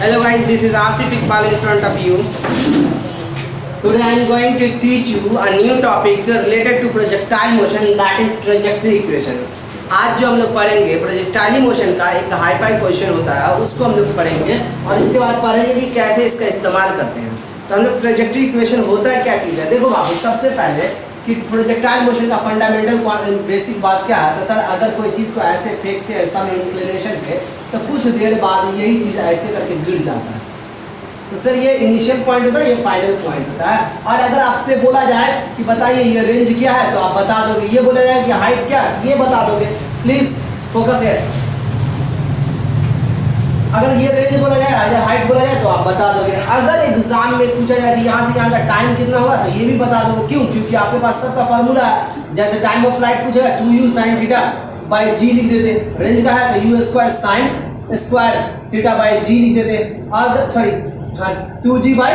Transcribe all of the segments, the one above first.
Hello guys, this is Asif Iqbal in front of you. Today I am going to teach you a new topic related to projectile motion, that is trajectory equation. आज जो हम लोग पढ़ेंगे projectile motion का एक hi-fi question होता है, उसको हम लोग पढ़ेंगे और इसके बाद पढ़ेंगे कि कैसे इसका इस्तेमाल करते हैं। तो हम लोग ट्रैजेक्टरी इक्वेशन होता है क्या चीज़ है। देखो बाबू, सबसे पहले कि प्रोजेक्टाइल मोशन का फंडामेंटल बेसिक बात क्या है। तो सर अगर कोई चीज़ को ऐसे फेंकते हैं सम इंक्लिनेशन पे, तो कुछ देर बाद यही चीज़ ऐसे करके गिर जाता है। तो सर ये इनिशियल पॉइंट होता है, ये फाइनल पॉइंट होता है। और अगर आपसे बोला जाए कि बताइए ये रेंज क्या है, तो आप बता दोगे। ये बोला जाए कि हाइट क्या है, ये बता दोगे। प्लीज फोकस है। अगर ये रेंज बोला जाए या हाइट बोला जाए तो आप बता दोगे। अगर एग्जाम में पूछा जाए कि यहाँ से यहाँ का टाइम कितना हुआ, तो ये भी बता दोगे। क्यों? क्योंकि आपके पास सबका फॉर्मूला है। जैसे टाइम ऑफ फ्लाइट पूछेगा 2u sin theta by g लिख देते। रेंज का है तो u square sin square theta by g लिख देते। और सॉरी हाँ 2g बाई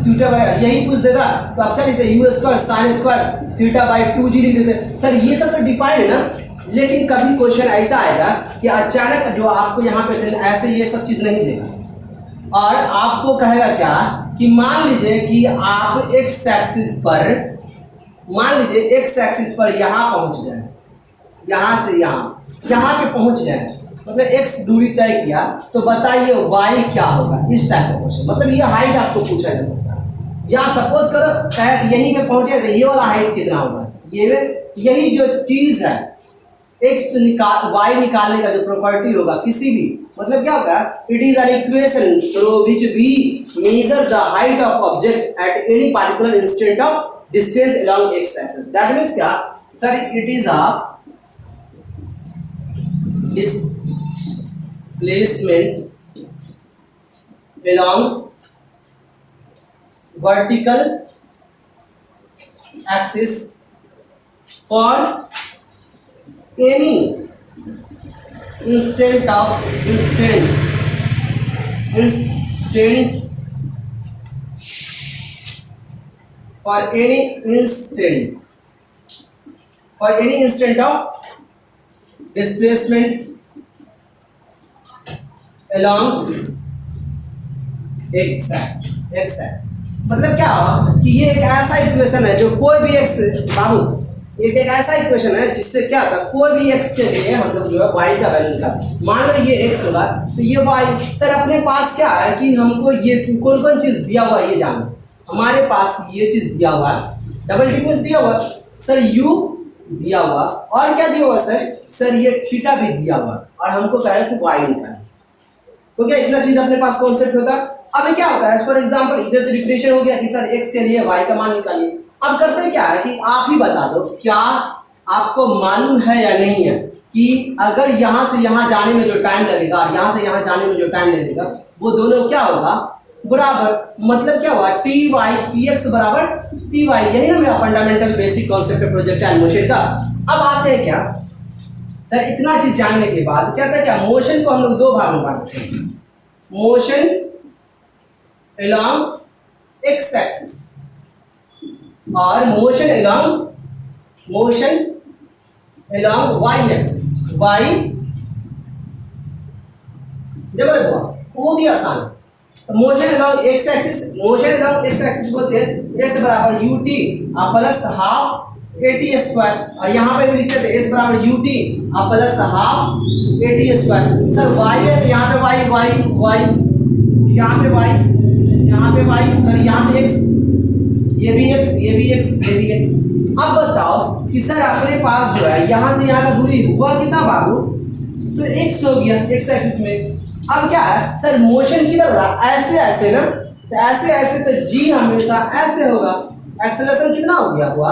थीटा बाई यही पूछ देगा तो आप क्या लिखते हैं, u square sin square theta by 2g लिख देते। सर ये सब तो डिफाइंड है ना, लेकिन कभी क्वेश्चन ऐसा आएगा कि अचानक जो आपको यहाँ पे ऐसे ये सब चीज़ नहीं देगा और आपको कहेगा क्या कि मान लीजिए कि आप एक्स एक्सिस पर यहाँ पहुँच जाए, यहाँ से यहाँ पे पहुँच जाए, मतलब x दूरी तय किया, तो बताइए y क्या होगा। इस टाइप का क्वेश्चन, मतलब ये हाइट आपको पूछा जा सकता है। या सपोज करो यहीं पे पहुंचे तो ये वाला हाइट कितना होगा, यही जो चीज है y निकालने का जो प्रॉपर्टी होगा किसी भी, मतलब क्या होगा, it is an equation through which we measure the height of object at any particular instant of distance along x axis. That means क्या sir, it is a displacement along vertical axis for any instant of displacement along x axis। मतलब क्या हुआ कि ये एक ऐसा equation है जो कोई भी x बाबू, एक ऐसा इक्वेशन है जिससे क्या होता है, कोई भी x के लिए हम लोग जो है y का वैल्यू निकालते। मान लो ये x होगा तो ये y। सर अपने पास क्या है कि हमको ये कौन कौन चीज दिया हुआ है ये जानो। हमारे पास ये चीज दिया हुआ है, डबल डिग्री दिया हुआ सर, u दिया हुआ और क्या दिया हुआ सर ये थीटा भी दिया हुआ और हमको कह रहे हैं कि y निकाल। तो क्या इतना चीज अपने पास कॉन्सेप्ट होता है। अब क्या होता है, फॉर एग्जांपल इधर तो डिफरेंशियल हो गया कि सर x के लिए y का मान निकालिए। अब करते हैं क्या है कि आप ही बता दो, क्या आपको मालूम है या नहीं है कि अगर यहाँ से यहाँ जाने में जो टाइम लगेगा और यहाँ से यहाँ जाने में जो टाइम लगेगा वो दोनों क्या होगा, बराबर। मतलब क्या हुआ, टी वाई टी एक्स बराबर टी वाई। यही ना मेरा फंडामेंटल बेसिक कॉन्सेप्ट है प्रोजेक्टाइल मोशन का। अब आते हैं क्या सर, इतना चीज जानने के बाद क्या था, क्या मोशन को हम लोग दो भाग में बांटते हैं, मोशन अलोंग एक्स एक्सिस और motion along y axis. Y देखो बहुत ही आसान है। तो मोशन अलोंग एक्स एक्सिस बोलते हैं एस बराबर u t plus half a t square, और यहाँ पे भी लिखते थे एस बराबर u t plus half a t square. Sir y है तो यहाँ पे वाई, यहाँ पे वाई, सर यहाँ पे एक्स, ये भी एक्स। अब बताओ कि सर अपने पास जो है यहाँ से यहाँ का दूरी हुआ कितना बाबू, तो एक्स हो गया एक्स एक्सिस में। अब क्या है सर, मोशन किधर हो रहा, ऐसे ना, तो ऐसे तो जी हमेशा ऐसे होगा। एक्सेलरेशन कितना हो गया हुआ,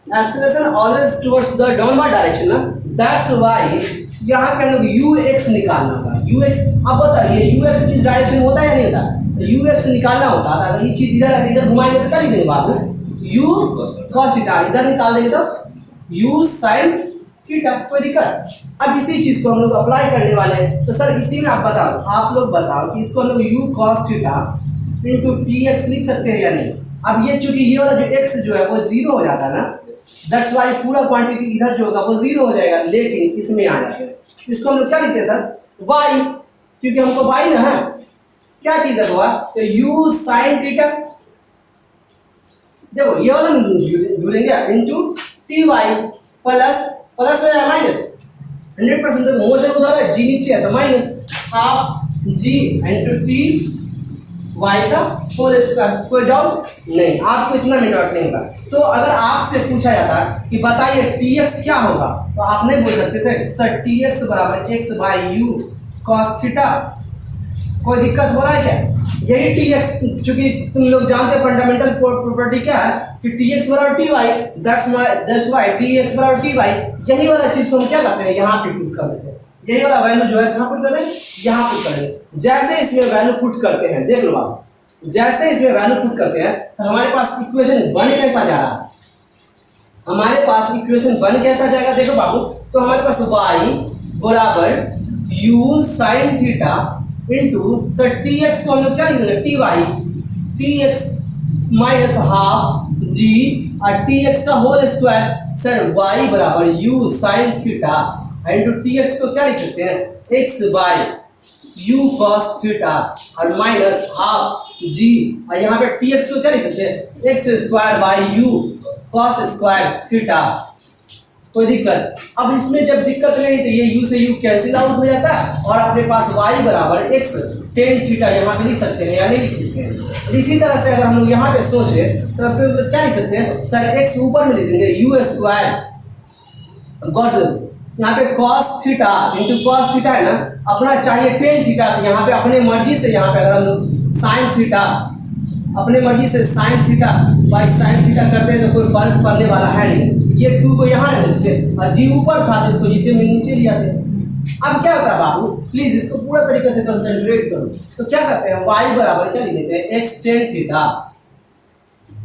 acceleration always towards the downward direction ना। दैट्स व्हाई यहाँ पे हम लोग यू एक्स निकालना होगा। यू एक्स, अब बताइए यू एक्स किस डायरेक्शन में होता है या नहीं होता, तो यू एक्स निकालना होता है। अगर ये चीज इधर घुमाएंगे तो क्या लिख देंगे बाबू, यू कॉस थीटा, इधर निकाल देंगे तो यू साइन थीटा। कोई दिक्कत। अब इसी चीज को हम लोग अप्लाई करने वाले हैं। तो सर इसी में आप लोग बताओ कि इसको हम लोग you cos theta into t x लिख सकते हैं या नहीं। अब ये चूंकि ये वाला जो एक्स जो है वो जीरो हो जाता है ना, दैट्स वाई पूरा क्वांटिटी इधर जो होगा वो जीरो हो जाएगा, लेकिन इसमें आ जाते हैं। इसको हम लोग क्या लिखते हैं सर, वाई। क्योंकि हमको बाई ना है, क्या चीज है हुआ, तो यू साइन थीटा, देखो ये वाला जुड़ेंगे into t y plus plus है माइनस 100%, देखो मोशन उधर है, जी नीचे है तो minus half g into t y का होल स्क्वायर। कोई डाउट नहीं, आपको इतना भी डाउट नहीं होगा। तो अगर आपसे पूछा जाता कि बताइए टी एक्स क्या होगा, तो आप नहीं बोल सकते थे सर टी एक्स बराबर x by you cos theta. कोई दिक्कत हो रहा है क्या? यही टी एक्स, चूंकि तुम लोग जानते हैं फंडामेंटल प्रॉपर्टी क्या है कि टी एक्स बराबर टी वाई, दस वाई टी एक्स बराबर टी वाई, यही वाला चीज को हम क्या करते हैं यहाँ पे पुट कर देते हैं। यही वाला वैल्यू जो है कहाँ पुट कर दें, यहाँ पुट कर दें। जैसे इसमें वैल्यू पुट करते हैं, देख लो आप, जैसे इसमें वैल्यू पुट करते हैं तो हमारे पास इक्वेशन बन कैसा जा रहा है, हमारे पास इक्वेशन बन कैसा जाएगा, देखो बाबू, तो हमारे पास y बराबर u sin theta into sir t x को हम लोग क्या लिख देंगे, t y, t x minus half g और टी एक्स का होल स्क्वायर। सर y बराबर u sin theta into t x को क्या लिख सकते हैं, x by u cos theta और माइनस हाफ जी, और यहाँ पे टी एक्स को क्या लिख सकते हैं, x square by you cos square theta. कोई दिक्कत? अब इसमें जब दिक्कत नहीं तो ये u से u कैंसिल आउट हो जाता है और अपने पास y बराबर x टेन थीटा यहाँ पे लिख सकते हैं या नहीं लिख सकते हैं। और इसी तरह से अगर हम लोग यहाँ पे सोचे तो फिर क्या लिख सकते हैं, सर x ऊपर में लिख देंगे u स्क्वायर गॉट यहाँ पे cos theta into cos theta है ना, अपना चाहिए टेन थीटा, तो यहाँ पे अपने मर्जी से यहाँ पे अगर हम लोग साइन थीटा, अपने मर्जी से sine theta by sine theta करते हैं तो कोई फर्क पड़ने वाला है नहीं। ये टू को यहाँ रख देते और जी ऊपर था तो इसको नीचे में नीचे ले आते। अब क्या होता है बाबू, प्लीज इसको पूरा तरीके से कंसंट्रेट करो। तो क्या करते हैं, y बराबर क्या लिख देते हैं, x tan theta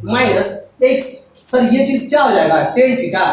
minus x, sir ये चीज क्या हो जाएगा, टेन थीटा